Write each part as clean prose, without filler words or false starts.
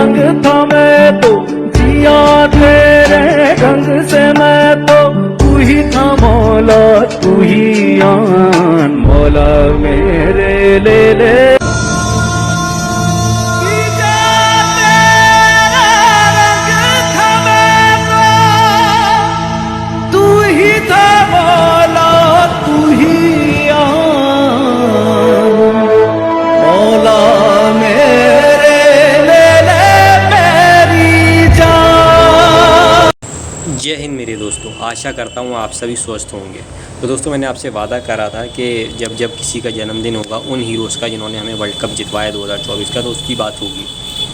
रंग था मैं तो जिया तेरे ढंग से मैं तो, तू ही था मौला तू ही आन, मौला मेरे ले ले। जय हिंद मेरे दोस्तों, आशा करता हूँ आप सभी स्वस्थ होंगे। तो दोस्तों, मैंने आपसे वादा करा था कि जब जब किसी का जन्मदिन होगा उन हीरोज़ का जिन्होंने हमें वर्ल्ड कप जितवाया 2024 का, तो उसकी बात होगी।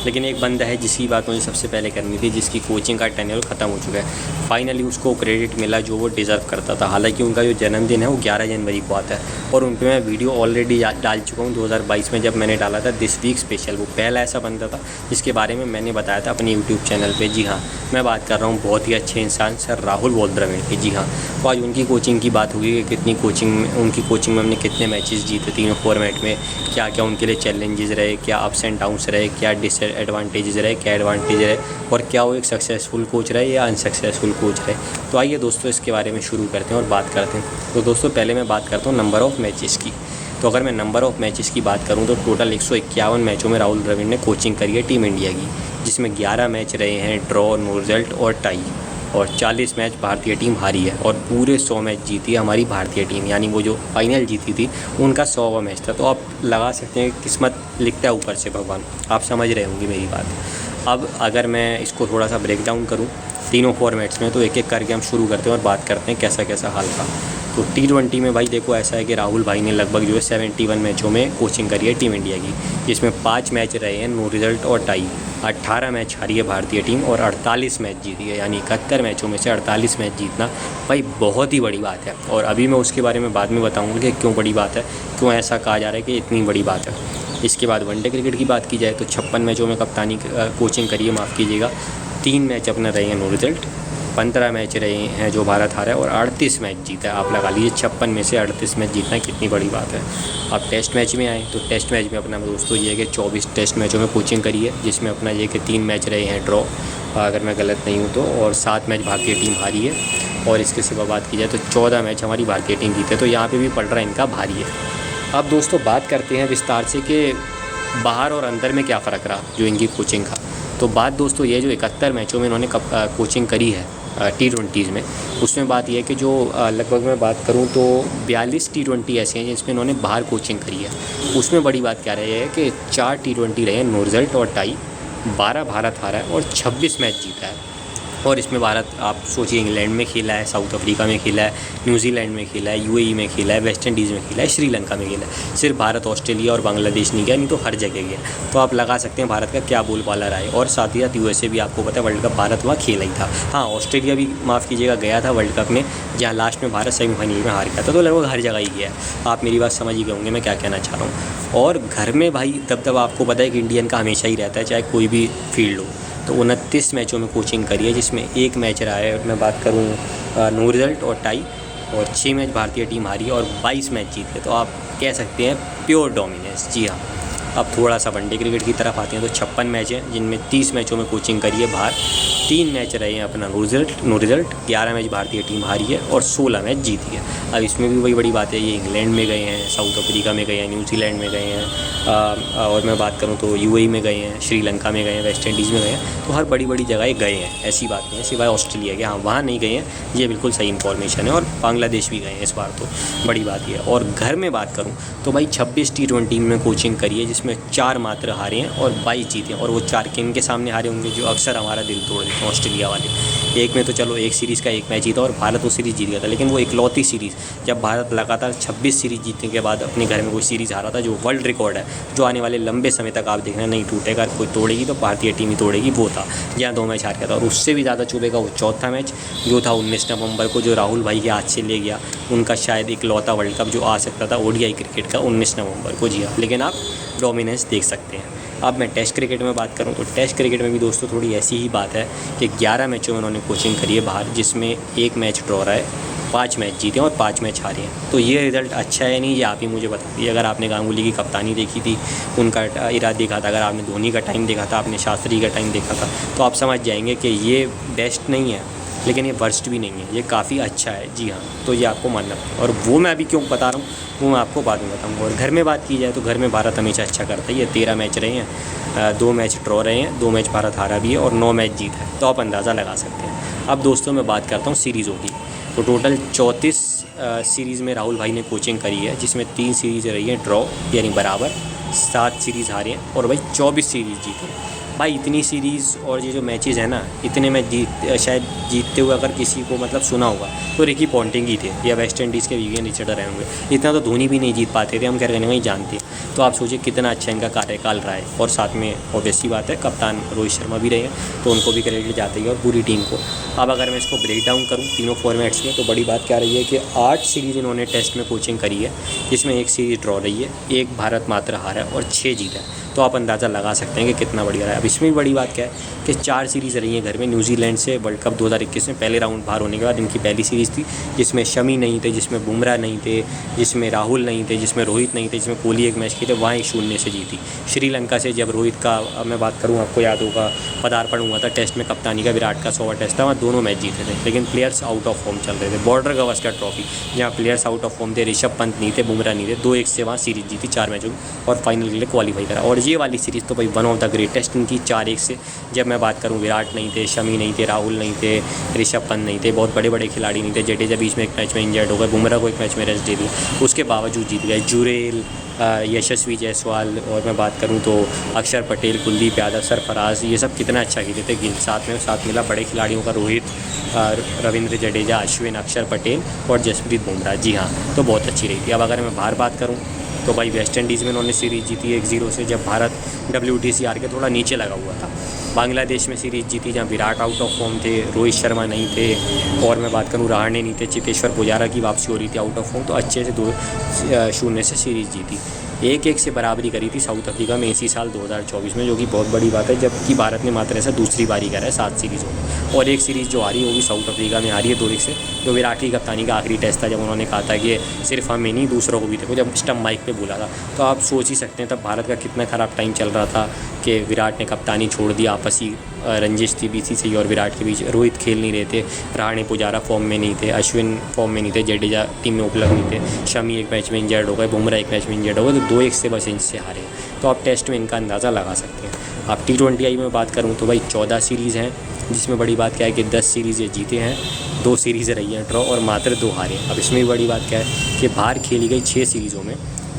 लेकिन एक बंदा है जिसकी बात मुझे सबसे पहले करनी थी, जिसकी कोचिंग का टेन्योर ख़त्म हो चुका है। फाइनली उसको क्रेडिट मिला जो वो डिज़र्व करता था। हालांकि उनका जो जन्मदिन है वो 11 जनवरी को आता है और उन पर मैं वीडियो ऑलरेडी डाल चुका हूँ 2022 में, जब मैंने डाला था दिस वीक स्पेशल। वो पहला ऐसा बंदा था जिसके बारे में मैंने बताया था अपने यूट्यूब चैनल पर। जी हाँ, मैं बात कर रहा हूँ बहुत ही अच्छे इंसान सर राहुल द्रविड़ की। जी हाँ, तो आज उनकी कोचिंग की बात होगी कि कितनी उनकी कोचिंग में हमने कितने मैचेस जीते तीनों फॉर्मेट में, क्या क्या उनके लिए चैलेंजेस रहे, क्या अप्स एंड डाउन्स रहे, क्या डिसएडवांटेजेस रहे, क्या एडवांटेज रहे, और क्या वो एक सक्सेसफुल कोच रहे या अनसक्सेसफुल कोच रहे। तो आइए दोस्तों, इसके बारे में शुरू करते हैं और बात करते हैं। तो दोस्तों, पहले मैं बात करता हूँ नंबर ऑफ़ मैचेस की। तो अगर मैं नंबर ऑफ़ मैचेस की बात करूँ तो टोटल 151 मैचों में राहुल द्रविड़ ने कोचिंग करी है टीम इंडिया की, जिसमें 11 मैच रहे हैं ड्रॉ, नो रिजल्ट और टाई, और 40 मैच भारतीय टीम हारी है और पूरे 100 मैच जीती है हमारी भारतीय टीम। यानी वो जो फाइनल जीती थी उनका 100वां मैच था। तो आप लगा सकते हैं किस्मत लिखता है ऊपर से भगवान। आप समझ रहे होंगे मेरी बात। अब अगर मैं इसको थोड़ा सा ब्रेक डाउन करूँ तीनों फॉर्मेट्स में, तो एक एक करके हम शुरू करते हैं और बात करते हैं कैसा कैसा हाल था। तो T20 में भाई देखो, ऐसा है कि राहुल भाई ने लगभग जो है 71 मैचों में कोचिंग करी है टीम इंडिया की, जिसमें 5 मैच रहे हैं नो रिज़ल्ट और टाई, 18 मैच हारी है भारतीय टीम और 48 मैच जीती है। यानी 71 मैचों में से 48 मैच जीतना भाई बहुत ही बड़ी बात है। और अभी मैं उसके बारे में बाद में बताऊँगा कि क्यों बड़ी बात है, क्यों ऐसा कहा जा रहा है कि इतनी बड़ी बात है। इसके बाद वनडे क्रिकेट की बात की जाए तो 56 मैचों में कप्तानी कोचिंग करी है, माफ़ कीजिएगा। 3 मैच अपने रहे हैं नो रिज़ल्ट, 15 मैच रहे हैं जो भारत हारा है और 38 मैच जीता है। आप लगा लीजिए 56 में से 38 मैच जीतना कितनी बड़ी बात है। अब टेस्ट मैच में आए तो टेस्ट मैच में अपना दोस्तों ये है कि 24 टेस्ट मैचों में कोचिंग करी है, जिसमें अपना ये कि 3 मैच रहे हैं ड्रॉ, अगर मैं गलत नहीं हूँ तो, और 7 मैच भारतीय टीम हारी है। और इसके सिवा बात की जाए तो 14 मैच हमारी भारतीय टीम जीते। तो यहाँ पर भी पड़ रहा है इनका भारी है। अब दोस्तों बात करते हैं विस्तार से कि बाहर और अंदर में क्या फ़र्क रहा जो इनकी कोचिंग का। तो बात दोस्तों ये जो 71 मैचों में इन्होंने कोचिंग करी है T20s में, उसमें बात यह है कि जो लगभग मैं बात करूं तो 42 T20 ऐसे हैं जिसमें इन्होंने बाहर कोचिंग करी है। उसमें बड़ी बात क्या रही है कि 4 T20 रहे हैं नो रिज़ल्ट और टाई, 12 भारत हारा है और 26 मैच जीता है। और इसमें भारत आप सोचिए इंग्लैंड में खेला है, साउथ अफ्रीका में खेला है, न्यूजीलैंड में खेला है, UAE में खेला है, वेस्ट इंडीज़ में खेला है, श्रीलंका में खेला है। सिर्फ भारत, ऑस्ट्रेलिया और बांग्लादेश नहीं गया, नहीं तो हर जगह गया। तो आप लगा सकते हैं भारत का क्या बोलबाला रहा है। और साथ ही साथ USA भी, आपको पता है वर्ल्ड कप भारत वहाँ खेला ही था। हाँ, ऑस्ट्रेलिया भी माफ़ कीजिएगा गया था वर्ल्ड कप में, जहाँ लास्ट में भारत सेमीफाइनल में हार गया था। तो लगभग हर जगह ही गया है। आप मेरी बात समझ ही गए होंगे मैं क्या कहना चाह रहा हूँ। और घर में भाई तब आपको पता है कि इंडियन का हमेशा ही रहता है, चाहे कोई भी फील्ड हो। तो 29 मैचों में कोचिंग करी है, जिसमें 1 मैच रहा है, मैं बात करूँ नो रिज़ल्ट और टाई, और 6 मैच भारतीय टीम हारी है और 22 मैच जीते। तो आप कह सकते हैं प्योर डोमिनेंस। जी हाँ। अब थोड़ा सा वनडे क्रिकेट की तरफ आते हैं तो 56 मैच हैं जिनमें 30 मैचों में कोचिंग करी है बाहर, 3 मैच रहे हैं अपना नो रिज़ल्ट, 11 मैच भारतीय टीम हारी है और 16 मैच जीती है। अब इसमें भी वही बड़ी बात है, ये इंग्लैंड में गए हैं, साउथ अफ्रीका में गए हैं, न्यूजीलैंड में गए हैं, और मैं बात करूँ तो UAE में गए हैं, श्रीलंका में गए हैं, वेस्ट इंडीज़ में गए हैं। तो हर बड़ी बड़ी जगह गए हैं, ऐसी बात नहीं है, सिवाय ऑस्ट्रेलिया के। हाँ, वहाँ नहीं गए हैं, ये बिल्कुल सही इन्फॉर्मेशन है। और बांग्लादेश भी गए हैं इस बार, तो बड़ी बात ये है। और घर में बात करूँ तो भाई 26 T20 में कोचिंग करी है, जिसमें 4 मात्र हारे हैं और 22 जीते हैं। और वो 4 किन के सामने हारे होंगे जो अक्सर हमारा दिल तोड़ देते हैं, ऑस्ट्रेलिया वाले। एक में तो चलो एक सीरीज़ का 1 मैच जीता और भारत वो सीरीज़ जीत गया था, लेकिन वो इकलौती सीरीज़ जब भारत लगातार 26 सीरीज़ जीतने के बाद अपने घर में कोई सीरीज़ हारा था, जो वर्ल्ड रिकॉर्ड है, जो आने वाले लंबे समय तक आप देखना नहीं टूटेगा। कोई तोड़ेगी तो भारतीय टीम ही तोड़ेगी, वो था जहाँ 2 मैच हार गया था। और उससे भी ज़्यादा चुभेगा वो चौथा मैच जो था 19 नवंबर को, जो राहुल भाई के हाथ से ले गया उनका शायद इकलौता वर्ल्ड कप जो आ सकता था ODI क्रिकेट का 19 नवंबर को। जी हाँ, लेकिन आप डोमिनेंस देख सकते हैं। अब मैं टेस्ट क्रिकेट में बात करूं तो टेस्ट क्रिकेट में भी दोस्तों थोड़ी ऐसी ही बात है कि 11 मैचों में उन्होंने कोचिंग करी है बाहर, जिसमें 1 मैच ड्रॉ रहा है 5 मैच जीते हैं और 5 मैच हारे हैं। तो ये रिज़ल्ट अच्छा है नहीं, ये आप ही मुझे बता दीजिए। अगर आपने गांगुली की कप्तानी देखी थी, उनका इरा देखा था, अगर आपने धोनी का टाइम देखा था, आपने शास्त्री का टाइम देखा था, तो आप समझ जाएंगे कि ये बेस्ट नहीं है, लेकिन ये वर्स्ट भी नहीं है, ये काफ़ी अच्छा है। जी हाँ, तो ये आपको मानना पड़ेगा। और वो मैं अभी क्यों बता रहा हूँ वो मैं आपको बाद में बताऊँगा। और घर में बात की जाए तो घर में भारत हमेशा अच्छा करता है। ये 13 मैच रहे हैं, 2 मैच ड्रॉ रहे हैं, 2 मैच भारत हारा भी है और 9 मैच जीता है, तो आप अंदाज़ा लगा सकते हैं। अब दोस्तों मैं बात करता हूँ सीरीज़ों की। तो टोटल 34 सीरीज़ में राहुल भाई ने कोचिंग करी है, जिसमें 3 सीरीज़ रही हैं ड्रॉ यानी बराबर, 7 सीरीज़ हारे हैं और भाई 24 सीरीज़ जीते हैं। भाई इतनी सीरीज़ और ये जो मैचेज़ हैं ना, इतने मैच शायद जीतते हुए अगर किसी को मतलब सुना होगा तो रिकी पॉन्टिंग ही थे या वेस्ट इंडीज़ के विवियन रिचर्ड रहे होंगे। इतना तो धोनी भी नहीं जीत पाते थे, हम कह रहे हैं जानते हैं। तो आप सोचिए कितना अच्छा इनका कार्यकाल रहा है। और साथ में ऑब्वियसली बात है कप्तान रोहित शर्मा भी रहे हैं, तो उनको भी क्रेडिट जाता ही है और पूरी टीम को। अब अगर मैं इसको ब्रेक डाउन करूँ तीनों फॉर्मेट्स में, तो बड़ी बात क्या रही है कि 8 सीरीज़ इन्होंने टेस्ट में कोचिंग करी है, जिसमें 1 सीरीज़ ड्रॉ रही है, 1 भारत मात्र हारा है और 6 जीता है। तो आप अंदाज़ा लगा सकते हैं कि कितना बढ़िया रहा है। अब इसमें भी बड़ी बात क्या है कि 4 सीरीज़ रही हैं घर में न्यूजीलैंड से वर्ल्ड कप 2021 में पहले राउंड बाहर होने के बाद। इनकी पहली सीरीज़ थी जिसमें शमी नहीं थे, जिसमें बुमराह नहीं थे, जिसमें राहुल नहीं थे, जिसमें रोहित नहीं थे, जिसमें कोहली 1 मैच खेले, वहाँ 1-0 से जीती। श्रीलंका से जब रोहित का मैं बात करूँ, आपको याद होगा पदार्पण हुआ था टेस्ट में कप्तानी का, विराट का 100वां टेस्ट था, वहाँ दोनों मैच जीते थे, लेकिन प्लेयर्स आउट ऑफ फॉर्म चल रहे थे। बॉर्डर गवास्कर ट्रॉफी जहाँ प्लेयर्स आउट ऑफ फॉर्म थे, ऋषभ पंत नहीं थे, बुमराह नहीं थे, 2-1 से वहाँ सीरीज़ जीती 4 मैचों की और फाइनल के लिए क्वालिफाई करा। और ये वाली सीरीज़ तो भाई वन ऑफ द ग्रेटेस्ट इनकी 4-1 से। जब मैं बात करूँ विराट नहीं थे, शमी नहीं थे, राहुल नहीं थे, ऋषभ पंत नहीं थे, बहुत बड़े बड़े खिलाड़ी नहीं थे, जडेजा बीच में एक मैच में इंजर्ड हो गए, बुमराह को एक मैच में रेस्ट दे दी, उसके बावजूद जीत गए। जुरेल, यशस्वी जायसवाल और मैं बात करूं तो अक्षर पटेल, कुलदीप यादव, सरफराज, ये सब कितना अच्छा खेले थे। गिल साथ मिला बड़े खिलाड़ियों का, रोहित, रविंद्र जडेजा, अश्विन, अक्षर पटेल और जसप्रीत बुमराह। जी हाँ, तो बहुत अच्छी रही थी। अब अगर मैं बाहर बात करूँ तो भाई वेस्ट इंडीज़ में उन्होंने सीरीज़ जीती 1-0 से, जब भारत WTC हार के थोड़ा नीचे लगा हुआ था। बांग्लादेश में सीरीज़ जीती जहाँ विराट आउट ऑफ फॉर्म थे, रोहित शर्मा नहीं थे और मैं बात करूँ रहाणे नहीं थे, चेतेश्वर पुजारा की वापसी हो रही थी आउट ऑफ फॉर्म, तो अच्छे से 2-0 से सीरीज़ जीती। 1-1 से बराबरी करी थी साउथ अफ्रीका में इसी साल 2024 में, जो कि बहुत बड़ी बात है, जबकि भारत ने मात्र ऐसा दूसरी बारी करा है 7 सीरीज़ों में। और एक सीरीज़ जो हारी वो भी साउथ अफ्रीका में हारी है 2-1 से, जो विराट की कप्तानी का आखिरी टेस्ट था, जब उन्होंने कहा था कि सिर्फ हमें नहीं दूसरों को भी देखो, जब स्टंप माइक पे बोला था। तो आप सोच ही सकते हैं तब भारत का कितना ख़राब टाइम चल रहा था कि विराट ने कप्तानी छोड़ दिया, आपसी रंजिश थी BCCI और विराट के बीच, रोहित खेल नहीं रहे थे, रहाणे पुजारा फॉर्म में नहीं थे, अश्विन फॉर्म में नहीं थे, जडेजा टीम में उपलब्ध नहीं थे, शमी एक मैच में इंजर्ड हो गए, बुमराह एक मैच में इंजर्ड हो गए, तो 2-1 से बस इनसे हारे। तो आप टेस्ट में इनका अंदाज़ा लगा सकते हैं। आप T20I में बात करूँ तो भाई 14 सीरीज़ हैं, जिसमें बड़ी बात क्या है कि 10 सीरीज़ ये जीते हैं, 2 सीरीज़ रही हैं ड्रॉ और मात्र 2 हारे। अब इसमें भी बड़ी बात क्या है कि बाहर खेली गई 6 सीरीज़ों में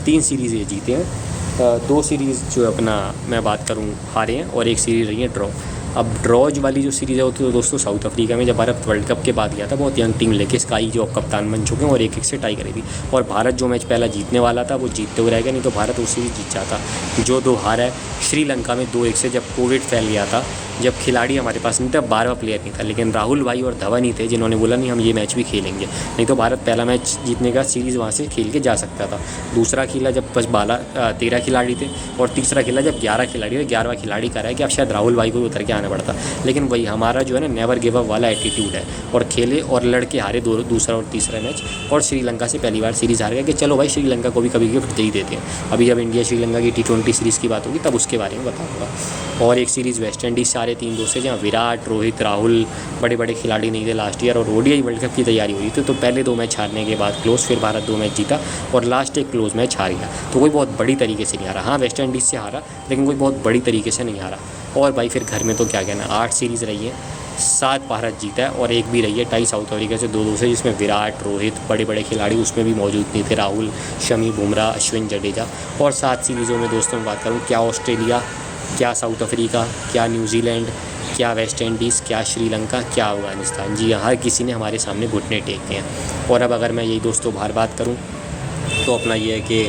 3 सीरीज़ ये जीते हैं, 2 सीरीज़ जो अपना मैं बात करूँ हारे हैं और 1 सीरीज़ रही है ड्रॉ। अब ड्रॉज वाली जो सीरीज़ है तो दोस्तों साउथ अफ्रीका में जब भारत वर्ल्ड कप के बाद गया था, बहुत यंग टीम लेके स्काई जो अब कप्तान बन चुके हैं और 1-1 से टाई करी थी। और भारत जो मैच पहला जीतने वाला था वो जीतते हुए रह गया, नहीं तो भारत वो सीरीज़ जीत जाता। जो 2 हार है श्रीलंका में 2-1 से, जब कोविड फैल गया था, जब खिलाड़ी हमारे पास नहीं था, 12वां प्लेयर नहीं था, लेकिन राहुल भाई और धवन ही थे जिन्होंने बोला नहीं हम ये मैच भी खेलेंगे, नहीं तो भारत पहला मैच जीतने का सीरीज़ वहाँ से खेल के जा सकता था। दूसरा खेला जब बस 13 खिलाड़ी थे और तीसरा खेला जब 11 खिलाड़ी थे, 11वां खिलाड़ी कह रहा है कि अब शायद राहुल भाई को उतर के आना पड़ता, लेकिन वही हमारा जो है ना नेवर गिव अप वाला एटीट्यूड है, और खेले और लड़के हारे दूसरा और तीसरा मैच, और श्रीलंका से पहली बार सीरीज़ हार गया कि चलो भाई श्रीलंका को भी कभी गिफ्ट दे ही देते हैं। अभी जब इंडिया श्रीलंका की T20 सीरीज़ की बात होगी तब उसके बारे में बताऊँगा। और एक सीरीज़ वेस्ट इंडीज़ से हारे 3-2 से, जहाँ विराट, रोहित, राहुल बड़े बड़े खिलाड़ी नहीं थे लास्ट ईयर, और ODI वर्ल्ड कप की तैयारी हुई थी, तो पहले 2 मैच हारने के बाद क्लोज, फिर भारत 2 मैच जीता और लास्ट एक क्लोज मैच हार गया। तो कोई बहुत बड़ी तरीके से नहीं हारा, हाँ वेस्ट इंडीज़ से हारा, लेकिन कोई बहुत बड़ी तरीके से नहीं हारा। और भाई फिर घर में तो क्या कहना, 8 सीरीज़ रही है, 7 भारत जीता है और 1 भी रही है टाई साउथ अफ्रीका से 2-2 से, जिसमें विराट, रोहित बड़े बड़े खिलाड़ी उसमें भी मौजूद नहीं थे, राहुल, शमी, बुमराह, अश्विन, जडेजा। और 7 सीरीज़ों में दोस्तों में बात करूँ, क्या ऑस्ट्रेलिया, क्या साउथ अफ्रीका, क्या न्यूजीलैंड, क्या वेस्ट इंडीज़, क्या श्रीलंका, क्या अफगानिस्तान, जी हाँ, हर किसी ने हमारे सामने घुटने टेके हैं। और अब अगर मैं यही दोस्तों बाहर बात करूँ तो अपना ये है कि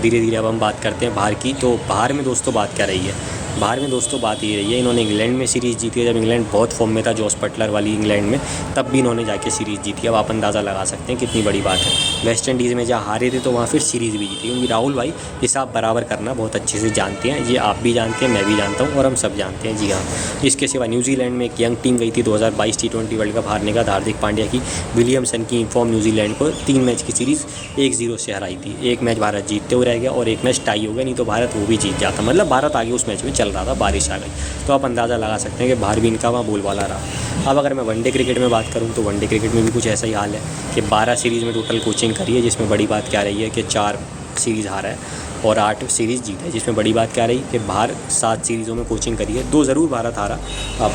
धीरे धीरे अब हम बात करते हैं बाहर की। तो बाहर में दोस्तों बात क्या रही है, बाहर में दोस्तों बात ये रही है, इन्होंने इंग्लैंड में सीरीज़ जीती है, जब इंग्लैंड बहुत फॉर्म में था जॉस बटलर वाली इंग्लैंड में, तब भी इन्होंने जाके सीरीज़ जीती है। अब आप अंदाज़ा लगा सकते हैं कितनी बड़ी बात है। वेस्ट इंडीज़ में जहाँ हारे थे तो वहाँ फिर सीरीज़ भी जीती, क्योंकि राहुल भाई हिसाब बराबर करना बहुत अच्छे से जानते हैं। ये आप भी जानते हैं, मैं भी जानता हूँ और हम सब जानते हैं। जी हाँ, इसके सिवा न्यूजीलैंड में एक यंग टीम गई थी 2022 T20 वर्ल्ड कप हारने का, हार्दिक पांड्या की विलियमसन की फॉर्म न्यूजीलैंड को 3 मैच की सीरीज़ 1-0 से हराई थी। एक मैच भारत जीतते हुए रह गया और एक मैच टाई हो गया, नहीं तो भारत वो भी जीत जाता। मतलब भारत आगे उस मैच में चल रहा था, बारिश आ गई, तो आप अंदाज़ा लगा सकते हैं कि बाहर भी इनका वहाँ बोलबाला रहा। अब अगर मैं वनडे क्रिकेट में बात करूँ तो वनडे क्रिकेट में भी कुछ ऐसा ही हाल है कि 12 सीरीज़ में टोटल कोचिंग करी है, जिसमें बड़ी बात क्या रही है कि 4 सीरीज़ हारा है और 8 सीरीज़ जीता है। जिसमें बड़ी बात क्या रही कि बाहर 7 सीरीज़ों में कोचिंग करी है, 2 ज़रूर भारत हारा,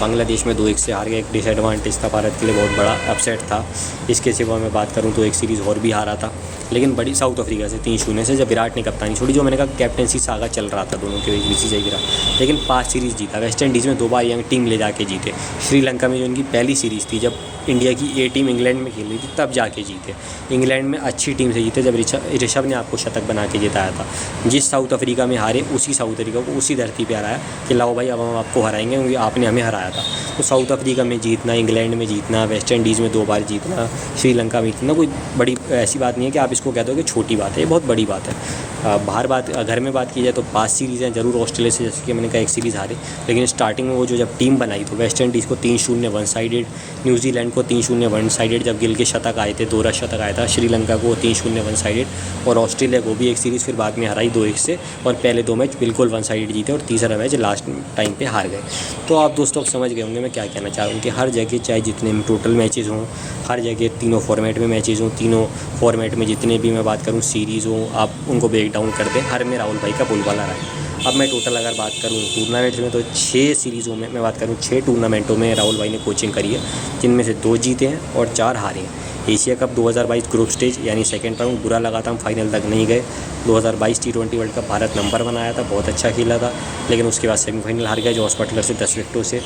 बांग्लादेश में 2-1 से हार गया, एक डिसएडवांटेज था भारत के लिए, बहुत बड़ा अपसेट था। इसके सिवा मैं बात करूँ तो एक सीरीज़ और भी हारा था, लेकिन बड़ी साउथ अफ्रीका से 3-0 से, जब विराट ने कप्तानी छोड़ी, जो मैंने कहा कैप्टनसी सागा चल रहा था दोनों के बीच, बीसी सही गिरा, लेकिन 5 सीरीज़ जीता। वेस्ट इंडीज़ में 2 बार यंग टीम ले जाके जीते। श्रीलंका में जो इनकी पहली सीरीज़ थी, जब इंडिया की ए टीम इंग्लैंड में खेल रही थी, तब जाके जीते। इंग्लैंड में अच्छी टीम से जीते, जब ऋषभ ने आपको शतक बना के जिताया था। जिस साउथ अफ्रीका में हारे, उसी साउथ अफ्रीका को उसी धरती पे हराया कि लाओ भाई अब हम आपको हराएंगे, क्योंकि आपने हमें हराया था। तो साउथ अफ्रीका में जीतना, इंग्लैंड में जीतना, वेस्ट इंडीज़ में 2 बार जीतना, श्रीलंका में जीतना, कोई बड़ी ऐसी बात नहीं है कि आप इसको कह दो कि छोटी बात है, ये बहुत बड़ी बात है। बाहर बात, घर में बात की जाए तो 5 सीरीज़ हैं ज़रूर ऑस्ट्रेलिया से, जैसे कि मैंने कहा 1 सीरीज़ हारे, लेकिन स्टार्टिंग में वो जो जब टीम बनाई तो वेस्ट इंडीज़ को 3-0 वन साइडेड, न्यूजीलैंड को 3-0 वन साइडेड, जब गिल के शतक आए थे, दोहरा शतक आया था, श्रीलंका को 3-0 वन साइडेड, और ऑस्ट्रेलिया को भी 1 सीरीज़ फिर बाद में हराई 2-1 से, और पहले 2 मैच बिल्कुल वन साइडेड जीते और तीसरा मैच लास्ट टाइम पे हार गए। तो आप दोस्तों समझ गए होंगे मैं क्या कहना चाह रहा हूँ कि हर जगह चाहे जितने टोटल मैचेज़ हों, हर जगह तीनों फॉर्मेट में मैचेज़ हों, तीनों फॉर्मेट में जितने भी मैं बात करूँ सीरीज़ हों, आप उनको ब्रेक डाउन कर दें, हर में राहुल भाई का बोलबाला रहा है। अब मैं टोटल अगर बात करूँ टूर्नामेंट्स में तो 6 सीरीज़ों में मैं बात करूँ 6 टूर्नामेंटों में राहुल भाई ने कोचिंग करी है, जिनमें से 2 जीते हैं और 4 हारे हैं। एशिया कप 2022 ग्रुप स्टेज यानी सेकंड राउंड, बुरा लगा था, हम फाइनल तक नहीं गए। 2022 T20 world cup Bharat number बनाया था, बहुत अच्छा खेला था, लेकिन उसके बाद सेमीफाइनल हार गया जॉस बटलर से 10 विकेटों से।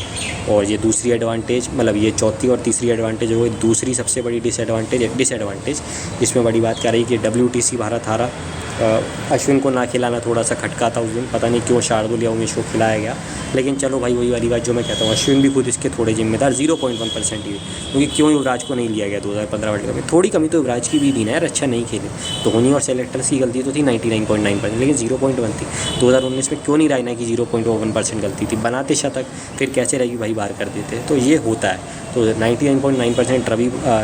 और ये दूसरी एडवांटेज, मतलब ये चौथी और तीसरी एडवांटेज हो गई। दूसरी सबसे बड़ी डिसएडवांटेज इसमें बड़ी बात क्या रही कि WTC भारत हारा। अश्विन को ना खिलाना थोड़ा सा खटका था उस दिन, पता नहीं क्यों शार्दुल या उमेश को खिलाया गया, लेकिन चलो भाई वही वाली बात जो मैं कहता हूँ, अश्विन भी खुद इसके थोड़े जिम्मेदार, 0.1% ही, क्योंकि क्यों युवराज को नहीं लिया गया 2015 वर्ल्ड कप में। थोड़ी कमी तो युवराज की भी थी ना यार, अच्छा नहीं खेले, धोनी और सेलेक्टर्स की गलती तो थी 99.9%, लेकिन 0.1 थी। 2019 में क्यों नहीं रायना की 0.1% गलती थी, बनाते शतक, फिर कैसे रवि भाई बाहर कर देते, तो ये होता है। तो 99.9%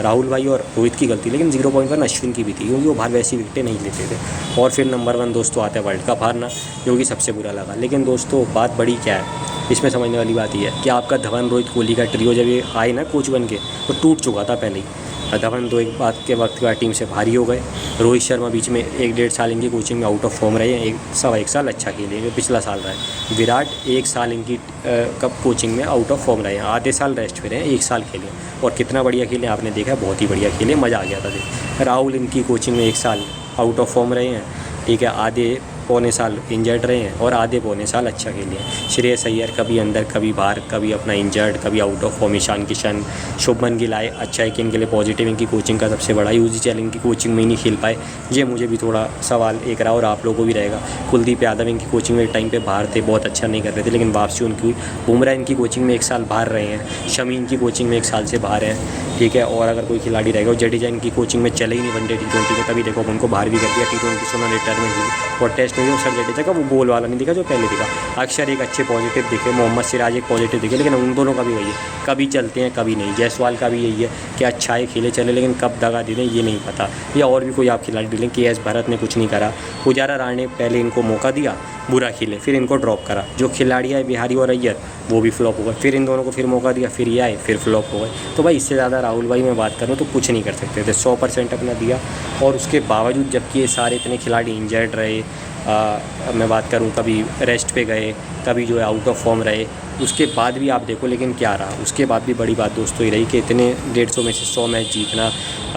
राहुल भाई और रोहित की गलती, लेकिन 0.1 अश्विन की भी थी, क्योंकि वो बाहर वैसी विकेटें नहीं लेते थे। और फिर नंबर 1 दोस्तों आता है वर्ल्ड कप हारना, जो कि सबसे बुरा लगा। लेकिन दोस्तों बात बड़ी क्या है, इसमें समझने वाली बात ये है कि आपका धवन, रोहित, कोहली का ट्रियो जब ये आए ना कोच बन के, तो टूट चुका था पहले ही। धवन तो एक बात के वक्त बाद टीम से भारी हो गए। रोहित शर्मा बीच में 1-1.5 साल इनकी कोचिंग में आउट ऑफ फॉर्म रहे हैं, 1 साल अच्छा खेले, जो पिछला साल रहा है। विराट 1 साल इनकी कप कोचिंग में आउट ऑफ फॉर्म रहे हैं, आधे साल रेस्ट पे रहे हैं, 1 साल खेले, और कितना बढ़िया खेले आपने देखा, बहुत ही बढ़िया खेले, मज़ा आ गया था देख। राहुल इनकी कोचिंग में 1 साल आउट ऑफ फॉर्म रहे हैं, ठीक है, आधे पौने साल इंजर्ड रहे हैं और आधे पौने साल अच्छा खेले हैं। श्रेयस अय्यर कभी अंदर कभी बाहर, कभी अपना इंजर्ड, कभी out of form. Ishan Kishan, Shubman Gill आए, अच्छा है कि इनके लिए पॉजिटिव इनकी कोचिंग का सबसे बड़ा यूज चैलेंज इनकी कोचिंग में ही नहीं खेल पाए, ये मुझे भी थोड़ा सवाल एक रहा और आप लोगों को भी रहेगा। कुलदीप यादव इनकी कोचिंग में एक टाइम पे बाहर थे, बहुत अच्छा नहीं कर रहे थे, लेकिन वापसी उनकी। बुमराह इनकी कोचिंग में 1 साल बाहर रहे हैं, शमी इनकी कोचिंग में 1 साल से बाहर हैं, ठीक है। और अगर कोई खिलाड़ी रहेगा, जडेजा इनकी कोचिंग में चले ही नहीं वनडे T20 में, तभी देखो उनको बाहर भी कर दिया। T20 से उन्होंने रिटायरमेंट ली और टेस्ट में भी सर जडेजा का वो गोल वाला नहीं दिखा जो पहले दिखा। अक्षर एक अच्छे पॉजिटिव दिखे, मोहम्मद सिराज एक पॉजिटिव दिखे, लेकिन उन दोनों का भी वही है, कभी चलते हैं कभी नहीं। जायसवाल का भी यही है कि अच्छा है खेले चले, लेकिन कब दगा दे दें ये नहीं पता। या और भी कोई आप खिलाड़ी दिलें, KS भरत ने कुछ नहीं करा, पुजारा राणे ने पहले इनको मौका दिया, बुरा खेले, फिर इनको ड्रॉप करा। जो खिलाड़ी आए बिहारी और अय्यर वो भी फ्लॉप हो गए, फिर इन दोनों को फिर मौका दिया, फिर ये आए, फिर फ्लॉप हो गए। तो भाई इससे ज़्यादा राहुल भाई मैं बात करूँ तो कुछ नहीं कर सकते थे, 100% अपना दिया। और उसके बावजूद जबकि ये सारे इतने खिलाड़ी इंजर्ड रहे, मैं बात करूं कभी रेस्ट पे गए, कभी जो है आउट ऑफ फॉर्म रहे, उसके बाद भी आप देखो लेकिन क्या रहा। उसके बाद भी बड़ी बात दोस्तों ये रही कि इतने 150 में से 100 मैच जीतना,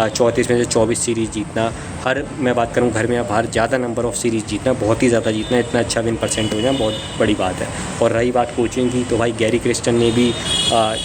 34 में से 24 सीरीज़ जीतना, हर मैं बात करूं घर में या बाहर ज़्यादा नंबर ऑफ़ सीरीज़ जीतना, बहुत ही ज़्यादा जीतना, इतना अच्छा विन परसेंट हो जाए, बहुत बड़ी बात है। और रही बात कोचिंग की, तो भाई गैरी क्रिस्टन ने भी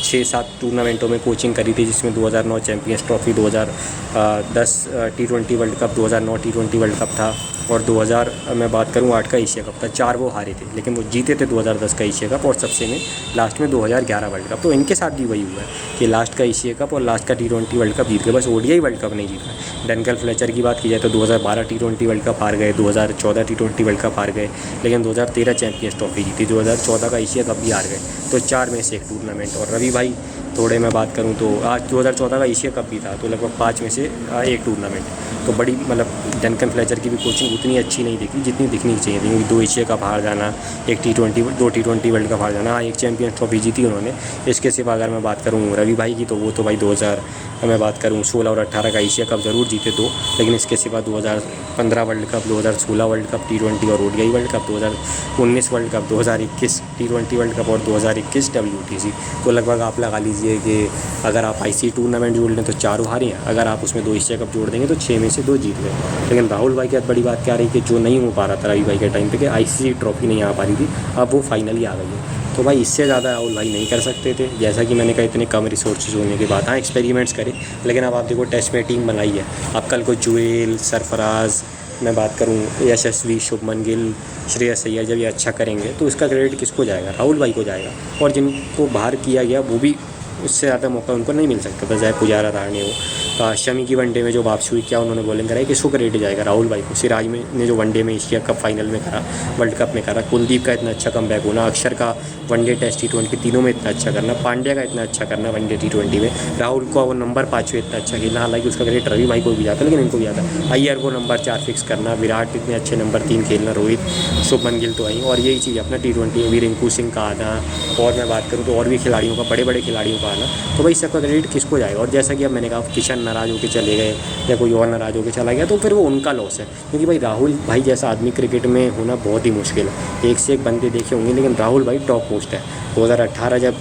6-7 टूर्नामेंटों में कोचिंग करी थी, जिसमें 2009 champions trophy, 2010 T20 world cup, 2009 T20 world cup था, और 2000 मैं बात करूं 8 का एशिया कप था। 4 वो हारे थे, लेकिन वो जीते थे 2010 का एशिया कप, और सबसे में लास्ट में 2011 वर्ल्ड कप। तो इनके साथ भी वही हुआ है कि लास्ट का एशिया कप और लास्ट का T20 वर्ल्ड कप जीत गए, बस ODI वर्ल्ड कप नहीं जीता। डनकन फ्लेचर की बात की जाए तो 2012 T20 वर्ल्ड कप हार गए, 2014 T20 वर्ल्ड कप हार गए, लेकिन 2013 चैंपियंस ट्रॉफी जीती, 2014 का एशिया कप भी हार गए। तो 4 में से एक टूर्नामेंट। और रवि भाई थोड़े मैं बात करूं तो आज 2014 का एशिया कप भी था, तो लगभग 5 में से एक टूर्नामेंट। तो बड़ी मतलब डनकन फ्लेचर की भी कोचिंग उतनी अच्छी नहीं दिखी जितनी दिखनी चाहिए थी, क्योंकि 2 एशिया कप हार जाना, एक दो T20 वर्ल्ड कप हार जाना। हाँ, एक चैंपियंस ट्रॉफी जीती उन्होंने। इसके सिवा अगर मैं बात करूँ रवि भाई की, तो वो तो भाई 2016 और 18 का एशिया कप ज़रूर जीते 2, लेकिन इसके सिवा 2015 world cup, 2016 world cup T20 और ODI world cup, 2019 world cup, 2021 T20 world cup और 2021 WTC। तो लगभग आप लगा लीजिए कि अगर आप IC टूर्नामेंट जोड़ लें तो 4 हारे हैं, अगर आप उसमें 2 एशिया कप जोड़ देंगे तो 6 में से 2 जीत गए। लेकिन राहुल भाई की बड़ी बात क्या रही कि जो नहीं हो पा रहा था रवि भाई के टाइम पे कि ICC ट्रॉफी नहीं आ पा रही थी, अब वो फाइनली आ गई है। तो भाई इससे ज़्यादा राहुल भाई नहीं कर सकते थे, जैसा कि मैंने कहा इतने कम रिसोर्सेज होने के बाद। हाँ, एक्सपेरिमेंट्स करें, लेकिन अब आप देखो टेस्ट में टीम बनाई है। अब कल को जुएल, सरफराज, मैं बात करूँ यशस्वी, शुभमन गिल, श्रेयस अय्यर जब ये अच्छा करेंगे तो इसका क्रेडिट किसको जाएगा? राहुल भाई को जाएगा। और जिनको बाहर किया गया वो भी उससे ज़्यादा मौका उनको नहीं मिल सकता, बजाय पुजारा रहाणे हो। शमी की वनडे में जो वापसी हुई, क्या उन्होंने बॉलिंग कराई, किसको क्रेडिट जाएगा? राहुल भाई को। सिराज में ने जो वनडे में एशिया कप फाइनल में करा, वर्ल्ड कप में करा, कुलदीप का इतना अच्छा कमबैक होना, अक्षर का वनडे टेस्ट T20 तीनों में इतना अच्छा करना, पांड्या का इतना अच्छा करना वनडे T20 में, राहुल को वो नंबर 5 इतना अच्छा खेलना, हालांकि उसका क्रेडिट रवि भाई को भी जाता, लेकिन इनको भी जाता। अय्यर को नंबर 4 फिक्स करना, विराट इतने अच्छे नंबर 3 खेलना, रोहित, शुभमन गिल तो आई, और यही चीज़ अपना T20 भी रिंकू सिंह का आना, और मैं बात करूँ तो और भी खिलाड़ियों का, बड़े बड़े खिलाड़ियों का आना। तो भाई सबका क्रेडिट किसको जाएगा? और जैसा कि अब मैंने कहा किशन नाराज़ होकर चले गए या कोई और नाराज़ होकर चला गया, तो फिर वो उनका लॉस है, क्योंकि भाई राहुल भाई जैसा आदमी क्रिकेट में होना बहुत ही मुश्किल है। एक से एक बंदे देखे होंगे, लेकिन राहुल भाई टॉप मोस्ट है। 2018 जब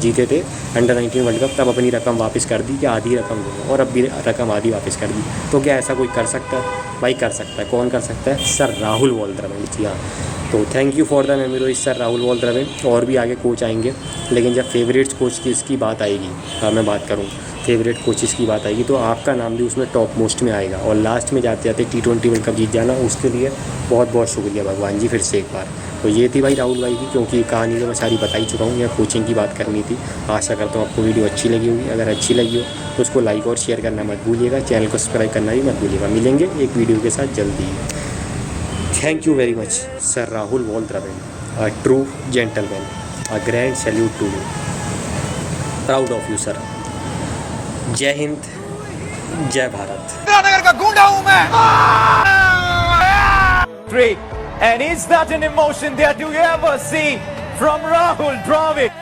जीते थे अंडर-19 वर्ल्ड कप, तब अपनी रकम वापस कर दी कि आधी रकम दूँगा, और अब भी रकम आधी वापस कर दी। तो क्या ऐसा कोई कर सकता है? भाई कर सकता है। कौन कर सकता है? Sir Rahul wall Dravid. जी हाँ, तो thank you for the memories sir Rahul wall Dravid. और भी आगे कोच आएंगे, लेकिन जब फेवरेट्स कोच की इसकी बात आएगी, मैं बात करूँ फेवरेट कोचेस की बात आएगी, तो आपका नाम भी उसमें टॉप मोस्ट में आएगा। और लास्ट में जाते जाते T20 वर्ल्ड कप जीत जाना, उसके लिए बहुत बहुत शुक्रिया भगवान जी फिर से एक बार। तो ये थी भाई राहुल भाई की, क्योंकि कहानी तो मैं सारी बता ही चुका हूँ, या कोचिंग की बात करनी थी। आशा करता हूँ आपको वीडियो अच्छी लगी होगी। अगर अच्छी लगी हो तो उसको लाइक और शेयर करना मत भूलिएगा, चैनल को सब्सक्राइब करना भी मत भूलिएगा। मिलेंगे एक वीडियो के साथ जल्दी ही। Thank you very much sir Rahul wall Dravid, a true gentleman, a grand salute to you, proud of you sir. जय हिंद, जय भारत। नगर का गुंडा हूं मैं। And is that an emotion that you ever see from Rahul Dravid?